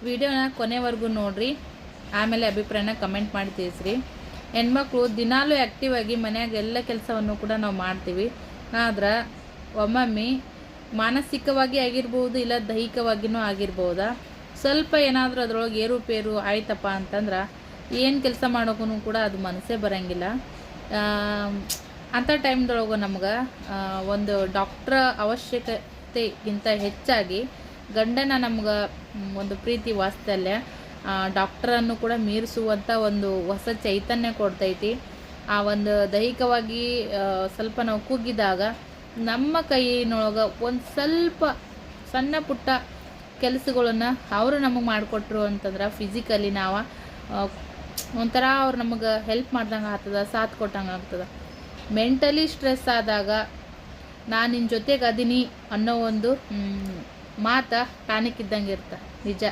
ವಿಡಿಯೋನ ಕೊನೆವರೆಗೂ ನೋಡಿರಿ, ಆಮೇಲೆ ಅಭಿಪ್ರಾಯನ ಕಮೆಂಟ್ ಮಾಡಿ ತಿಳಿಸ್ರಿ. ಹೆಣ್ಮಕ್ಳು ದಿನಾಲೂ ಆ್ಯಕ್ಟಿವ್ ಆಗಿ ಮನ್ಯಾಗ ಎಲ್ಲ ಕೆಲಸವನ್ನು ಕೂಡ ನಾವು ಮಾಡ್ತೀವಿ. ಆದ್ರೆ ಒಮ್ಮೊಮ್ಮೆ ಮಾನಸಿಕವಾಗಿ ಆಗಿರ್ಬೋದು, ಇಲ್ಲ ದೈಹಿಕವಾಗಿಯೂ ಆಗಿರ್ಬೋದಾ, ಸ್ವಲ್ಪ ಏನಾದರೂ ಅದರೊಳಗೆ ಏರುಪೇರು ಆಯ್ತಪ್ಪ ಅಂತಂದ್ರೆ ಏನು ಕೆಲಸ ಮಾಡೋಕ್ಕೂ ಕೂಡ ಅದು ಮನಸ್ಸೇ ಬರೋಂಗಿಲ್ಲ. ಅಂಥ ಟೈಮ್ದೊಳಗೆ ನಮ್ಗೆ ಒಂದು ಡಾಕ್ಟ್ರ ಅವಶ್ಯಕತೆಗಿಂತ ಹೆಚ್ಚಾಗಿ ಗಂಡನ ನಮ್ಗೆ ಒಂದು ಪ್ರೀತಿ ವಾತ್ಸಲ್ಯ ಡಾಕ್ಟ್ರನ್ನು ಕೂಡ ಮೀರಿಸುವಂಥ ಒಂದು ಹೊಸ ಚೈತನ್ಯ ಕೊಡ್ತೈತಿ. ಆ ಒಂದು ದೈಹಿಕವಾಗಿ ಸ್ವಲ್ಪ ನಾವು ಕುಗ್ಗಿದಾಗ ನಮ್ಮ ಕೈನೊಳಗೆ ಒಂದು ಸ್ವಲ್ಪ ಸಣ್ಣ ಪುಟ್ಟ ಕೆಲಸಗಳನ್ನು ಅವರು ನಮಗೆ ಮಾಡಿಕೊಟ್ರು ಅಂತಂದ್ರೆ ಫಿಸಿಕಲಿ ನಾವು ಒಂಥರ ಅವ್ರು ನಮಗೆ ಹೆಲ್ಪ್ ಮಾಡ್ದಂಗೆ ಆಗ್ತದೆ, ಸಾಥ್ ಕೊಟ್ಟಂಗೆ ಆಗ್ತದೆ. ಮೆಂಟಲಿ ಸ್ಟ್ರೆಸ್ ಆದಾಗ ನಾನು ನಿನ್ನ ಜೊತೆಗೆ ಅದೀನಿ ಅನ್ನೋ ಒಂದು ಮಾತು ಟಾನಿಕ್ ಇದ್ದಂಗೆ ಇರ್ತ ನಿಜ.